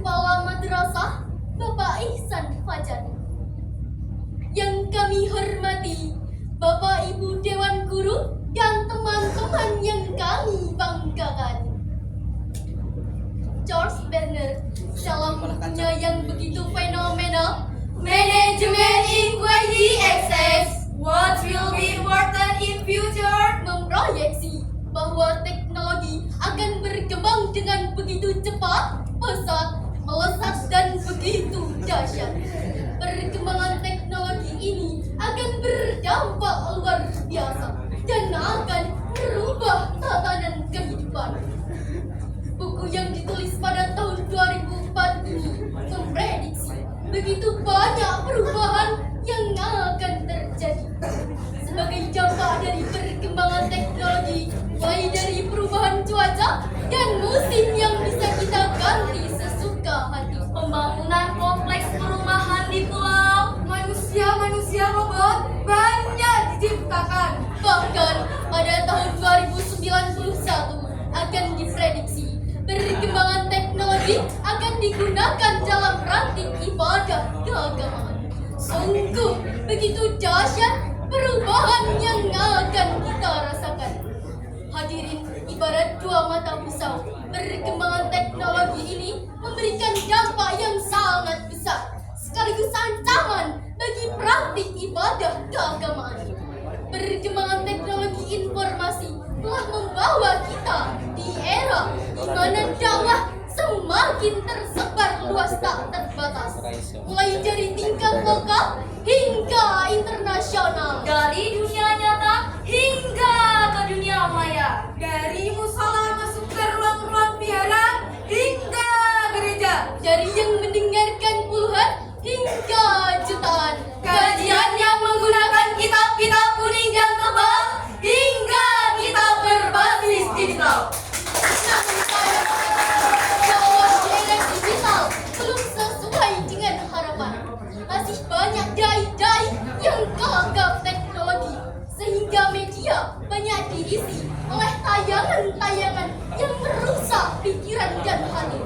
Kepala Madrasah Bapak Ihsan Fajar. Yang kami hormati Bapak Ibu Dewan Guru dan teman-teman yang kami banggakan. George Bernard dalam bukunya yang begitu fenomenal, Management Equity Access, What Will Be Important in Future, memproyeksi bahwa teknologi akan berkembang dengan begitu cepat, pesat, melesat, dan begitu dahsyat. Perkembangan teknologi ini akan berdampak luar biasa dan akan merubah tatanan kehidupan. Buku yang ditulis pada tahun 2004 ini memprediksi begitu banyak perubahan yang akan terjadi sebagai dampak dari perkembangan teknologi, mulai dari perubahan cuaca dan musim yang bisa kita ganti sesuka hati. Pembangunan kompleks perumahan di pulau, manusia robot banyak diciptakan. Bahkan pada tahun 2091 akan diprediksi perkembangan teknologi akan digunakan dalam praktik ibadah keagamaan. Sungguh begitu dahsyat perubahan yang akan kita rasakan. Hadirin, ibarat dua mata pisau, perkembangan teknologi ini memberikan dampak yang sangat besar, sekaligus ancaman bagi praktik ibadah keagamaan. Perkembangan teknologi informasi telah membawa kita di era di mana dakwah semakin tersebar luas tak terbatas, mulai dari tingkat lokal hingga internasional, dari dunia nyata hingga ke dunia maya, dari musola masuk ke ruang-ruang vihara hingga gereja, dari yang mendengarkan puluhan hingga jutaan, kajian yang menggunakan kitab-kitab kuning dan tebal hingga kitab berbasis digital. Namun sayang, dakwah di era digital belum sesuai dengan harapan. Masih banyak dai-dai yang gagap teknologi, sehingga media banyak diisi oleh tayangan-tayangan yang merusak pikiran dan hati,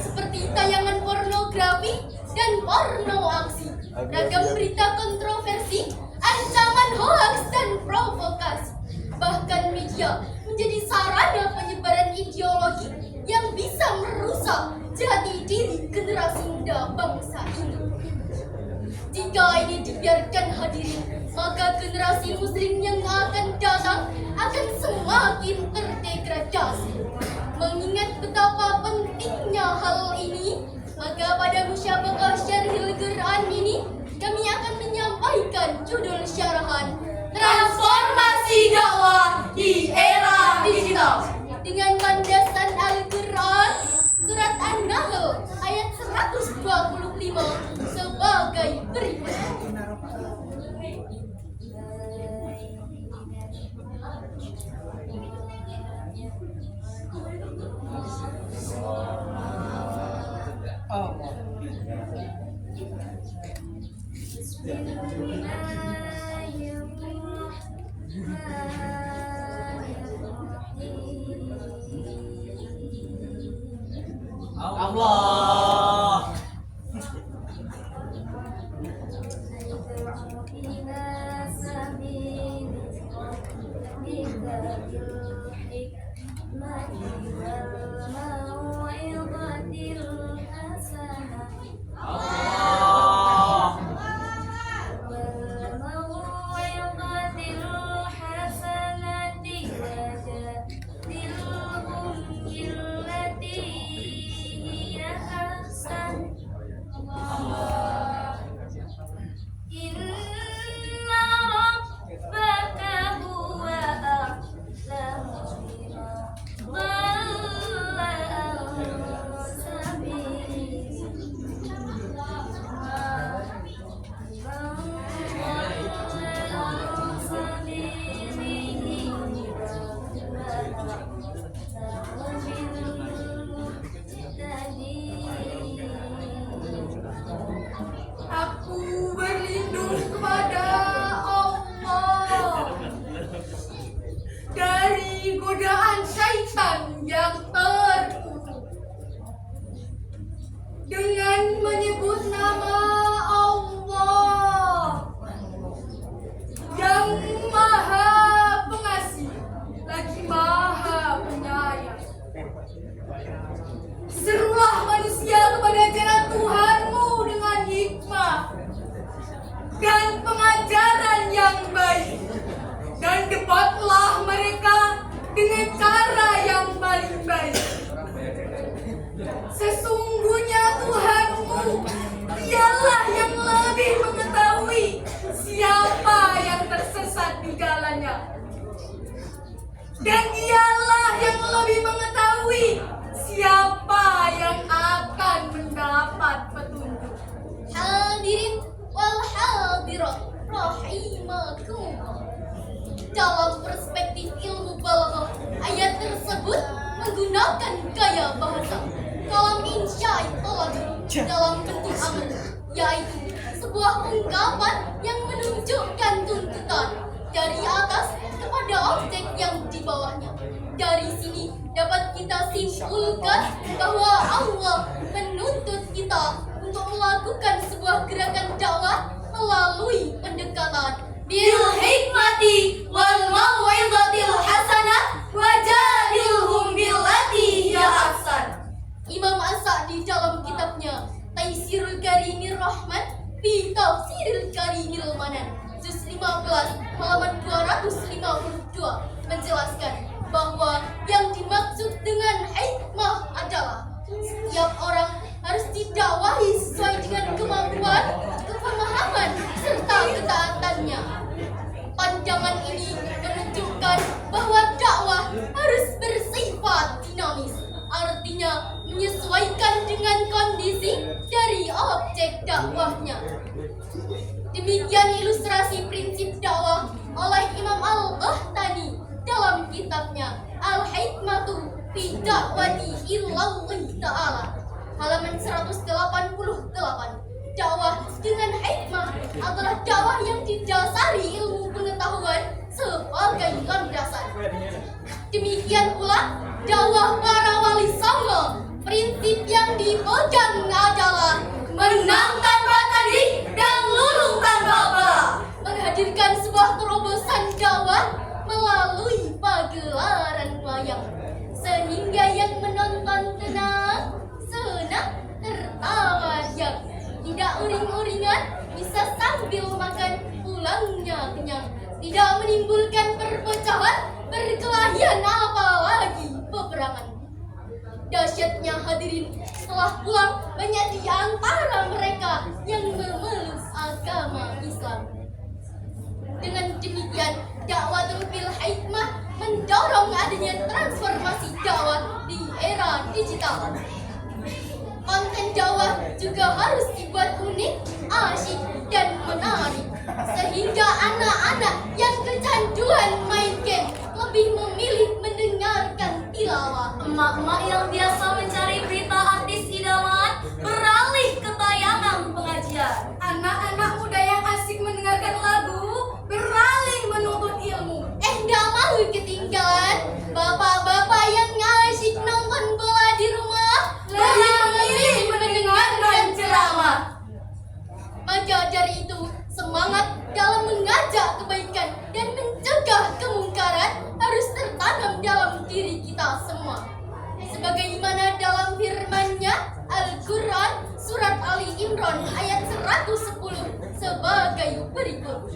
seperti tayangan pornografi dan porno aksi, ragam berita kontroversi, ancaman hoaks dan provokasi. Bahkan media menjadi sarana penyebaran ideologi yang bisa merusak jati diri generasi muda bangsa ini. Jika ini dibiarkan hadirin, maka generasi muslim yang akan datang akan semakin terdegradasi. Mengingat betapa pentingnya hal ini, maka pada musyabaqah syarhil Quran ini kami akan menyampaikan judul syarahan Transformasi Dakwah di Era Digital dengan landasan Al-Quran surat An-Nahl ayat 125 sebagai berikut. Allah. Sesungguhnya Tuhanmu, dialah yang lebih mengetahui siapa yang tersesat di jalannya. Dan dialah yang lebih mengetahui siapa yang akan mendapat petunjuk. Hadirin wal hadirat rahimakumullah. Dalam perspektif ilmu balaghah, ayat tersebut menggunakan gaya bahasa kalam insya dalam bentuk amr, yaitu sebuah ungkapan yang menunjukkan tuntutan dari atas kepada objek yang di bawahnya. Dari sini dapat kita simpulkan bahwa Allah menuntut kita untuk melakukan sebuah gerakan dakwah melalui pendekatan bil hikmati wal mau'izatil hasanah wajadilhum billati hiya ahsan. Imam As-Sa'di dalam kitabnya Taisirul Karimir Rahman fi Tafsiril Karimil Manan juz 15 halaman 252 menjelaskan bahwa yang dimaksud dengan hikmah adalah setiap orang harus didakwahi sesuai dengan kemampuan, kepemahaman, serta ketaatannya. Pandangan ini menunjukkan bahwa dakwah harus bersifat dinamis, artinya menyesuaikan dengan kondisi dari objek dakwahnya. Demikian ilustrasi prinsip dakwah oleh Imam Al-Qahtani dalam kitabnya Al-Hikmatu fi Da'wati Ilallahi Ta'ala halaman 188. Dakwah dengan hikmah adalah dakwah yang didasari ilmu pengetahuan sebagai landasan. Demikian pula dakwah para wali songo, prinsip yang dipegang adalah menang tanpa tanding dan luluh tanpa bala, menghadirkan sebuah terobosan dakwah melalui pagelaran wayang, sehingga yang menonton tenang, senang, tertawa yang tidak uring-uringan, bisa sambil makan pulangnya kenyang, tidak menimbulkan perpecahan, perkelahian, apalagi peperangan. Dahsyatnya hadirin, setelah pulang banyak di antara mereka yang memeluk agama Islam. Dengan demikian, dakwatul bil hikmah mendorong adanya transformasi dakwah di era digital. Konten dakwah juga harus dibuat unik, asyik, dan menarik, sehingga anak-anak yang kecanduan main game lebih memilih mendengarkan tilawah. Emak-emak yang biasa mencari berita artis idaman beralih ke tayangan pengajian. Anak-anak muda yang asik mendengarkan lagu beralih menuntut ilmu. Nggak mau ketinggalan bapak-bapak yang asik nonton bola di rumah lebih memilih mendengarkan ceramah. Maka dari itu, semangat dalam mengajak kebaikan dan mencegah kemungkaran harus tertanam dalam diri kita semua. Sebagaimana dalam firman-Nya Al-Quran surat Ali Imran ayat 110 sebagai berikut.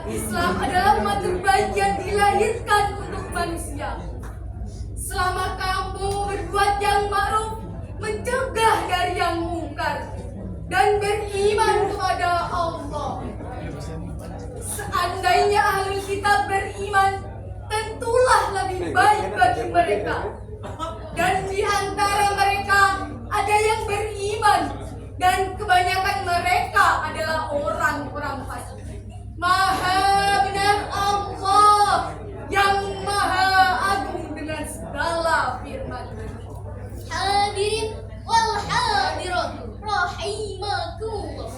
Islam adalah umat terbaik yang dilahirkan untuk manusia. Selama kamu berbuat yang ma'ruf benar dan beriman kepada Allah. Seandainya ahli kitab beriman, tentulah lebih baik bagi mereka. Dan di antara mereka ada yang beriman, dan kebanyakan mereka adalah orang-orang fasik. Maha benar Allah yang maha agung dengan segala firman. Hadirin wal hadirat rahimakumullah.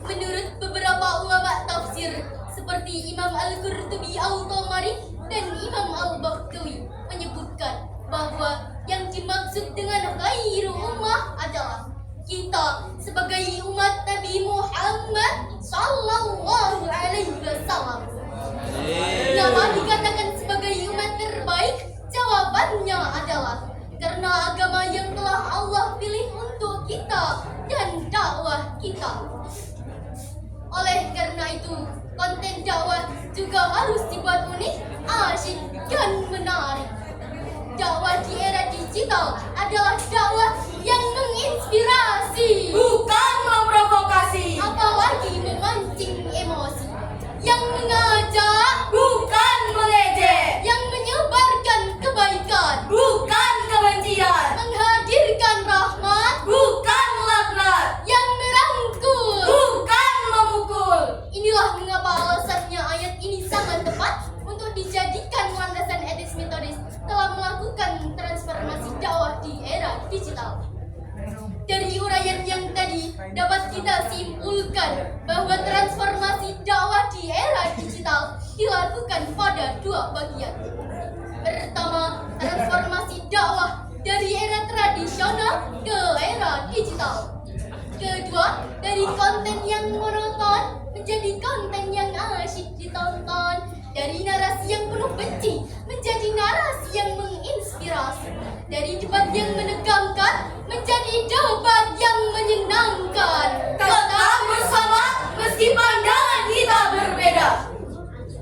Menurut beberapa ulama tafsir seperti Imam Al-Qurtubi Al-Tabari dan Imam Al-Baghawi menyebutkan bahwa yang dimaksud dengan khairu ummah adalah kita sebagai umat Nabi Muhammad sallallahu alaihi wasallam. Kenapa dikatakan sebagai umat terbaik? Jawabannya adalah karena agama yang telah Allah pilih untuk kita dan dakwah kita. Oleh karena itu, konten dakwah juga harus dibuat unik, asyik, dan menarik. Dakwah di era digital adalah dakwah yang menginspirasi, bukan memprovokasi, apalagi memancing emosi, yang mengajak, bukan mengejek, yang menyebarkan kebaikan, bukan kebencian, menghadirkan rahmat, bukan laknat, yang merangkul, bukan memukul. Inilah mengapa alasannya ayat ini sangat tepat untuk dijadikan landasan etis metodis telah melakukan transformasi dakwah di era digital. Dari uraian yang tadi dapat kita simpulkan bahwa transformasi dakwah di era digital dilakukan pada dua bagian. Pertama, transformasi dakwah dari era tradisional ke era digital. Kedua, dari konten yang monoton menjadi konten yang asyik ditonton, dari narasi yang penuh benci menjadi narasi yang menginspirasi, dari debat yang menegangkan menjadi debat yang menyenangkan. Tetap bersama meski pandangan kita berbeda.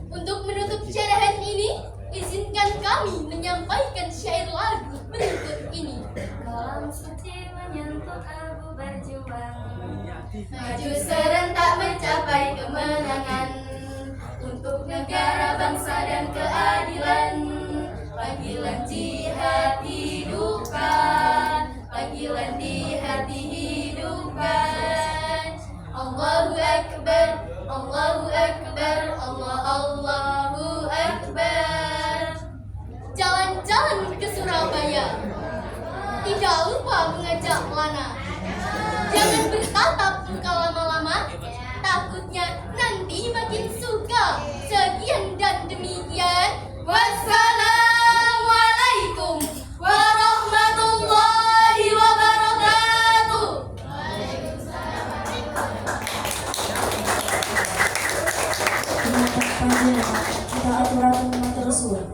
Untuk menutup syarahan ini, izinkan kami menyampaikan syair lagu berikut ini. Kalam suci menyentuh abu berjuang, Maju serentak mencapai kemenangan untuk negara, bangsa, dan keadilan. Panggilan jihad hidupkan, panggilan di hati hidupkan. Allahu Akbar, Allahu Akbar, Allahu Akbar. Jalan-jalan ke Surabaya, tidak lupa mengajak Lana. Jangan bertatap muka lama-lama, takutnya nanti makin suka. Sekian dan demikian. Wassalamualaikum warahmatullahi wabarakatuh. Terima kasih. Kita aturan tersebut.